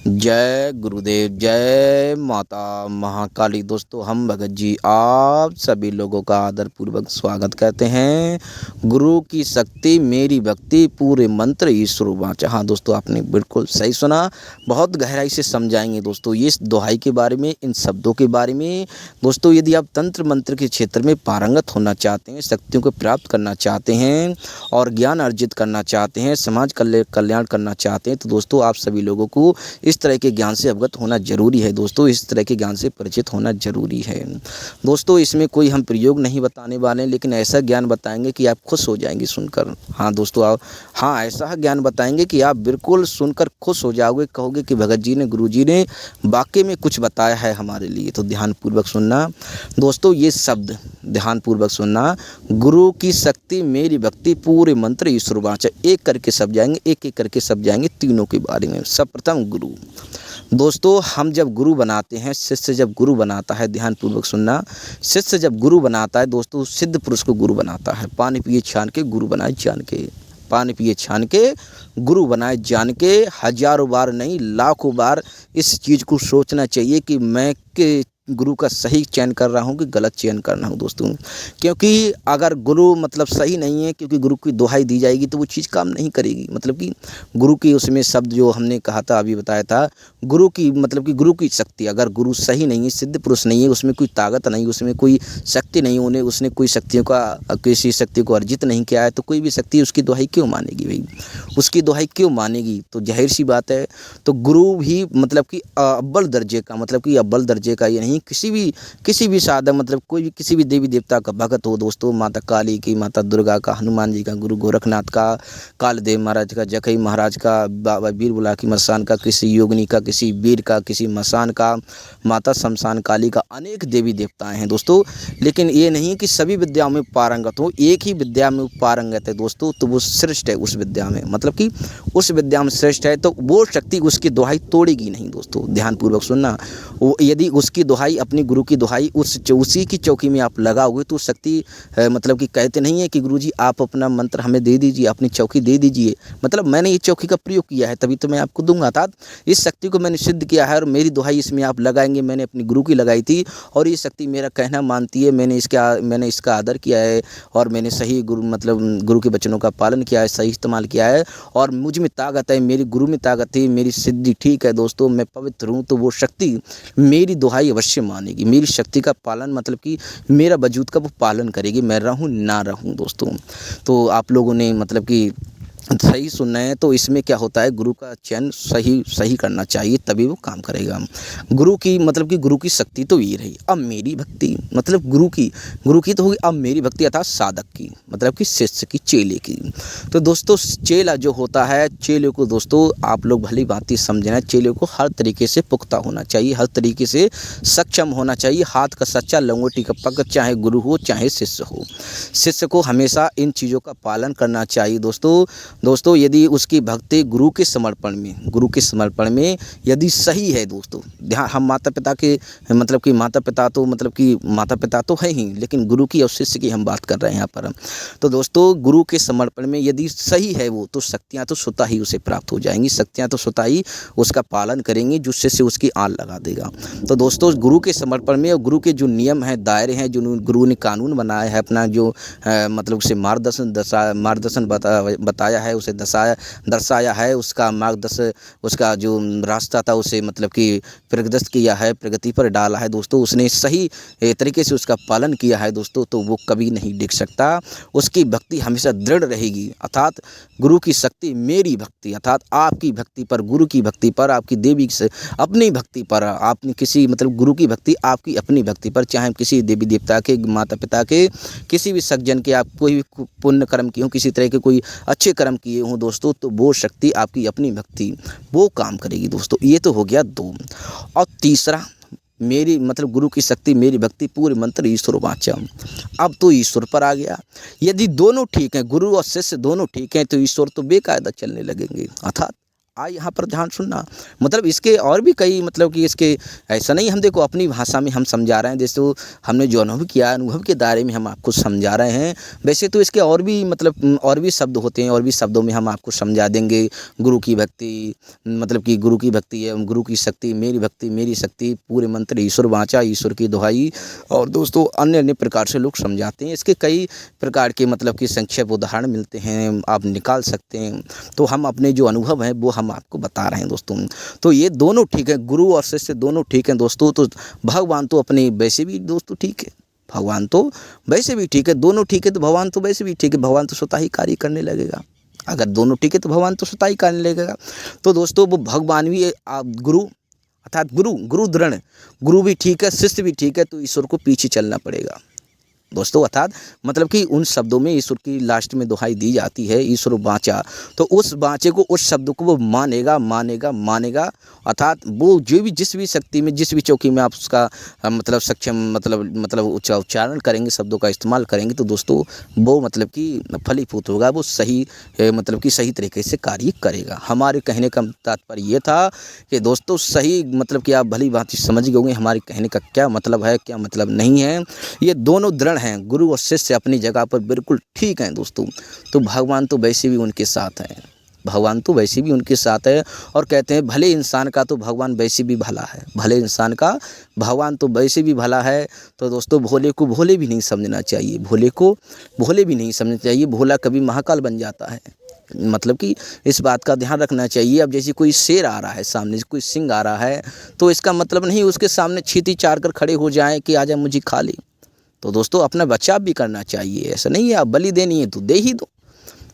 जय गुरुदेव, जय माता महाकाली। दोस्तों, हम भगत जी आप सभी लोगों का आदरपूर्वक स्वागत करते हैं। गुरु की शक्ति मेरी भक्ति, पूरे मंत्र ईश्वर वाचा। हाँ दोस्तों, आपने बिल्कुल सही सुना। बहुत गहराई से समझाएंगे दोस्तों ये दोहाई के बारे में, इन शब्दों के बारे में। दोस्तों, यदि आप तंत्र मंत्र के क्षेत्र में पारंगत होना चाहते हैं, शक्तियों को प्राप्त करना चाहते हैं और ज्ञान अर्जित करना चाहते हैं, समाज कल्याण करना चाहते हैं, तो दोस्तों आप सभी लोगों को इस तरह के ज्ञान से अवगत होना ज़रूरी है। दोस्तों, इस तरह के ज्ञान से परिचित होना ज़रूरी है। दोस्तों, इसमें कोई हम प्रयोग नहीं बताने वाले हैं, लेकिन ऐसा ज्ञान बताएंगे कि आप खुश हो जाएंगे सुनकर। हाँ दोस्तों, आप ऐसा ज्ञान बताएंगे कि आप बिल्कुल सुनकर खुश हो जाओगे, कहोगे कि भगत जी ने, गुरु जी ने वाकई में कुछ बताया है हमारे लिए। तो ध्यानपूर्वक सुनना दोस्तों, ये शब्द ध्यानपूर्वक सुनना। गुरु की शक्ति मेरी भक्ति, पूरे मंत्र ईश्वर वाचा। एक करके सब जाएंगे, एक एक करके सब जाएंगे तीनों के बारे में। सर्वप्रथम गुरु। दोस्तों, हम जब गुरु बनाते हैं, शिष्य जब गुरु बनाता है, ध्यानपूर्वक सुनना, शिष्य जब गुरु बनाता है दोस्तों, सिद्ध पुरुष को गुरु बनाता है। पानी पिए छान के गुरु बनाए जान के, पानी पिए छान के गुरु बनाए जान के। हजारों बार नहीं, लाखों बार इस चीज़ को सोचना चाहिए कि मैं के गुरु का सही चयन कर रहा हूँ कि गलत चयन कर रहा हूँ दोस्तों। क्योंकि अगर गुरु मतलब सही नहीं है, क्योंकि गुरु की दुहाई दी जाएगी तो वो चीज़ काम नहीं करेगी। मतलब कि गुरु की उसमें शब्द जो हमने कहा था, अभी बताया था, गुरु की मतलब कि गुरु की शक्ति, अगर गुरु सही नहीं है, सिद्ध पुरुष नहीं है, उसमें कोई ताकत नहीं, उसमें कोई शक्ति नहीं, उन्हें उसने कोई शक्तियों का किसी शक्ति को अर्जित नहीं किया है, तो कोई भी शक्ति उसकी दुहाई क्यों मानेगी भाई? उसकी दुहाई क्यों मानेगी? तो जाहिर सी बात है। तो गुरु भी मतलब कि अव्वल दर्जे का, मतलब कि अव्वल दर्जे का ये नहीं, किसी भी साधक, मतलब कोई भी किसी भी देवी देवता का भक्त हो दोस्तों, माता काली की, माता दुर्गा का, हनुमान जी का, गुरु गोरखनाथ का, कालदेव महाराज का, जखई महाराज का, बाबा बीरबुला की मसान का, किसी योगिनी का, किसी वीर का, किसी मसान का, माता शमशान काली का, अनेक देवी देवताएं हैं दोस्तों। लेकिन ये नहीं कि सभी विद्याओं में पारंगत हो, एक ही विद्या में पारंगत है दोस्तों, तो वो श्रेष्ठ है उस विद्या में, मतलब कि उस विद्या में श्रेष्ठ है, तो वो शक्ति उसकी दुहाई तोड़ेगी नहीं दोस्तों। ध्यानपूर्वक सुनना। वो यदि उसकी दुहाई, अपनी गुरु की दुहाई उसी की चौकी में आप लगाओगे तो शक्ति मतलब कि कहते नहीं है कि गुरुजी आप अपना मंत्र हमें दे दीजिए, अपनी चौकी दे दीजिए, मतलब मैंने ये चौकी का प्रयोग किया है तभी तो मैं आपको दूंगा। था इस शक्ति को मैंने सिद्ध किया है और मेरी दुहाई इसमें आप लगाएंगे। मैंने अपनी गुरु की लगाई थी और ये शक्ति मेरा कहना मानती है, मैंने इसका आदर किया है और मैंने सही गुरु के वचनों का पालन किया है, सही इस्तेमाल किया है और मुझ में ताकत है, मेरी गुरु में ताकत है, मेरी सिद्धि ठीक है दोस्तों, मैं पवित्र हूँ, तो वो शक्ति मेरी दुहाई अवश्य मानेगी, मेरी शक्ति का पालन, मतलब कि मेरा वजूद का वो पालन करेगी, मैं रहूं ना रहूं दोस्तों। तो आप लोगों ने मतलब कि सही सुनना है। तो इसमें क्या होता है, गुरु का चयन सही करना चाहिए, तभी वो काम करेगा। गुरु की मतलब कि गुरु की शक्ति तो ये रही। अब मेरी भक्ति, मतलब गुरु की तो होगी, अब मेरी भक्ति अर्थात साधक की, मतलब कि शिष्य की, चेले की। तो दोस्तों, चेला जो होता है, चेले को दोस्तों आप लोग भली भांति समझना, चेले को हर तरीके से पुख्ता होना चाहिए, हर तरीके से सक्षम होना चाहिए, हाथ का सच्चा, लंगोटी का पक्का, चाहे गुरु हो चाहे शिष्य हो। शिष्य को हमेशा इन चीज़ों का पालन करना चाहिए दोस्तों। यदि उसकी भक्ति गुरु के समर्पण में यदि सही है दोस्तों, ध्यान, हम माता पिता तो है ही, लेकिन गुरु की और शिष्य की हम बात कर रहे हैं यहाँ पर। तो दोस्तों, गुरु के समर्पण में यदि सही है वो, तो शक्तियाँ तो स्वतः ही उसे प्राप्त हो जाएंगी, शक्तियाँ तो स्वतः ही उसका पालन करेंगी, जो शिष्य उसकी आल लगा देगा। तो दोस्तों, गुरु के समर्पण में और गुरु के जो नियम हैं, दायरे हैं, जो गुरु ने कानून बनाया है, अपना जो मतलब उसे मार्गदर्शन बताया है, उसे दर्शाया है, उसका मार्गदर्शन, उसका जो रास्ता था उसे मतलब कि प्रगति किया है, प्रगति पर डाला है दोस्तों, उसने सही तरीके से उसका पालन किया है दोस्तों, तो वो कभी नहीं डिग सकता, उसकी भक्ति हमेशा दृढ़ रहेगी। अर्थात गुरु की शक्ति मेरी भक्ति, अर्थात आपकी भक्ति पर, गुरु की भक्ति पर, आपकी देवी से अपनी भक्ति पर, आपने किसी मतलब गुरु की भक्ति आपकी अपनी भक्ति पर, चाहे किसी देवी देवता के, माता पिता के, किसी भी सज्जन के, आप कोई भी पुण्य कर्म किए हों, किसी तरह के कोई अच्छे कर्म किए हों दोस्तों, तो वो शक्ति आपकी अपनी भक्ति वो काम करेगी दोस्तों। ये तो हो गया 2। और तीसरा, मेरी मतलब गुरु की शक्ति मेरी भक्ति, पूरे मंत्र ईश्वर वाचा। अब तो ईश्वर पर आ गया। यदि दोनों ठीक हैं, गुरु और शिष्य दोनों ठीक हैं, तो ईश्वर तो बेकायदा चलने लगेंगे। अर्थात यहाँ पर ध्यान सुनना। मतलब इसके और भी कई मतलब कि इसके ऐसा नहीं, हम देखो अपनी भाषा में हम समझा रहे हैं, जैसे हमने जो अनुभव किया, अनुभव के दायरे में हम आपको समझा रहे हैं। वैसे तो इसके और भी मतलब और भी शब्द होते हैं, और भी शब्दों में हम आपको समझा देंगे। गुरु की भक्ति, मतलब कि गुरु की भक्ति है, गुरु की शक्ति मेरी भक्ति मेरी शक्ति, पूरे मंत्र ईश्वर वाचा, ईश्वर की दुहाई, और दोस्तों अन्य अन्य प्रकार से लोग समझाते हैं। इसके कई प्रकार के मतलब कि संक्षेप उदाहरण मिलते हैं, आप निकाल सकते हैं। तो हम अपने जो अनुभव हैं वो हम आपको बता रहे हैं दोस्तों। तो ये दोनों ठीक है, गुरु और शिष्य दोनों ठीक हैं दोस्तों। तो भगवान तो अपने वैसे भी दोस्तों ठीक है, भगवान तो वैसे भी ठीक है, दोनों ठीक है तो भगवान तो वैसे भी ठीक है, भगवान तो स्वतः ही कार्य करने लगेगा। अगर दोनों ठीक है तो भगवान तो स्वतः ही करने लगेगा। तो दोस्तों वो भगवान भी गुरु अर्थात गुरु दृढ़, गुरु भी ठीक है, शिष्य भी ठीक है, तो ईश्वर को पीछे चलना पड़ेगा दोस्तों। अर्थात मतलब कि उन शब्दों में ईश्वर की लास्ट में दुहाई दी जाती है, ईश्वर वाचा, तो उस वाचे को, उस शब्द को वो मानेगा मानेगा मानेगा। अर्थात वो जो भी जिस भी शक्ति में, जिस भी चौकी में आप उसका मतलब सक्षम मतलब उच्चारण करेंगे, शब्दों का इस्तेमाल करेंगे, तो दोस्तों वो मतलब कि फलीभूत होगा, वो सही मतलब कि सही तरीके से कार्य करेगा। हमारे कहने का तात्पर्य ये था कि दोस्तों सही मतलब कि आप भली भांति समझ गए होंगे हमारे कहने का क्या मतलब है, क्या मतलब नहीं है। ये दोनों दृढ़ हैं, गुरु और शिष्य अपनी जगह पर बिल्कुल ठीक हैं दोस्तों। तो भगवान तो वैसे भी उनके साथ हैं, भगवान तो वैसे भी उनके साथ है। और कहते हैं भले इंसान का तो भगवान वैसे भी भला है, भले इंसान का भगवान तो वैसे भी भला है। तो दोस्तों भोले को भोले भी नहीं समझना चाहिए, भोले को भोले भी नहीं समझना चाहिए। भोला कभी महाकाल बन जाता है, मतलब कि इस बात का ध्यान रखना चाहिए। अब जैसे कोई शेर आ रहा है सामने से, कोई सिंह आ रहा है, तो इसका मतलब नहीं उसके सामने छीती चार कर खड़े हो जाएं कि आजा मुझे खा ले। तो दोस्तों अपना बचाव भी करना चाहिए, ऐसा नहीं है आप बलि देनी है तो दे ही दो।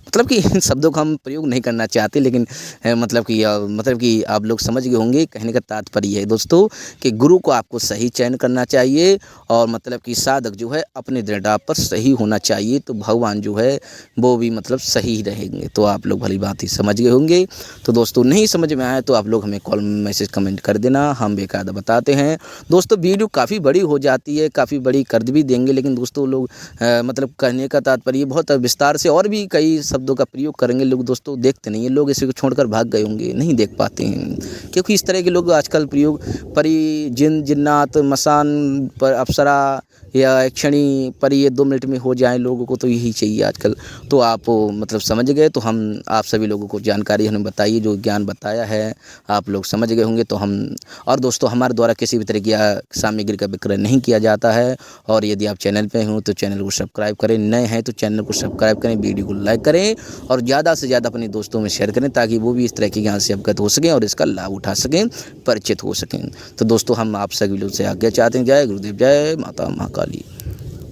मतलब कि इन शब्दों का हम प्रयोग नहीं करना चाहते, लेकिन मतलब कि आप लोग समझ गए होंगे। कहने का तात्पर्य है दोस्तों कि गुरु को आपको सही चयन करना चाहिए, और मतलब कि साधक जो है अपने दृढ़ता पर सही होना चाहिए, तो भगवान जो है वो भी मतलब सही ही रहेंगे। तो आप लोग भली बात ही समझ गए होंगे। तो दोस्तों नहीं समझ में आए तो आप लोग हमें कॉल मैसेज कमेंट कर देना, हम बेकायदा बताते हैं। दोस्तों वीडियो काफ़ी बड़ी हो जाती है, काफ़ी बड़ी कर भी देंगे, लेकिन दोस्तों लोग मतलब कहने का तात्पर्य बहुत विस्तार से और भी कई शब्दों का प्रयोग करेंगे। लोग दोस्तों देखते नहीं है, लोग इसे को छोड़कर भाग गए होंगे, नहीं देख पाते हैं, क्योंकि इस तरह के लोग आजकल प्रयोग परी, जिन, जिन्नात, मसान पर, अप्सरा या यक्षिणी, परी, ये 2 मिनट में हो जाए, लोगों को तो यही चाहिए आजकल। तो आप मतलब समझ गए, तो हम आप सभी लोगों को जानकारी हमें बताइए, जो ज्ञान बताया है आप लोग समझ गए होंगे। तो हम और दोस्तों हमारे द्वारा किसी भी तरह की सामग्री का विक्रय नहीं किया जाता है। और यदि आप चैनल पे हो तो चैनल को सब्सक्राइब करें, नए हैं तो चैनल को सब्सक्राइब करें, वीडियो को लाइक करें और ज़्यादा से ज़्यादा अपने दोस्तों में शेयर करें, ताकि वो भी इस तरह के ज्ञान से अवगत हो सकें और इसका लाभ उठा सकें, परिचित हो सकें। तो दोस्तों हम आप सभी लोग से आज्ञा चाहते हैं। जय गुरुदेव, जय माता महाकाली।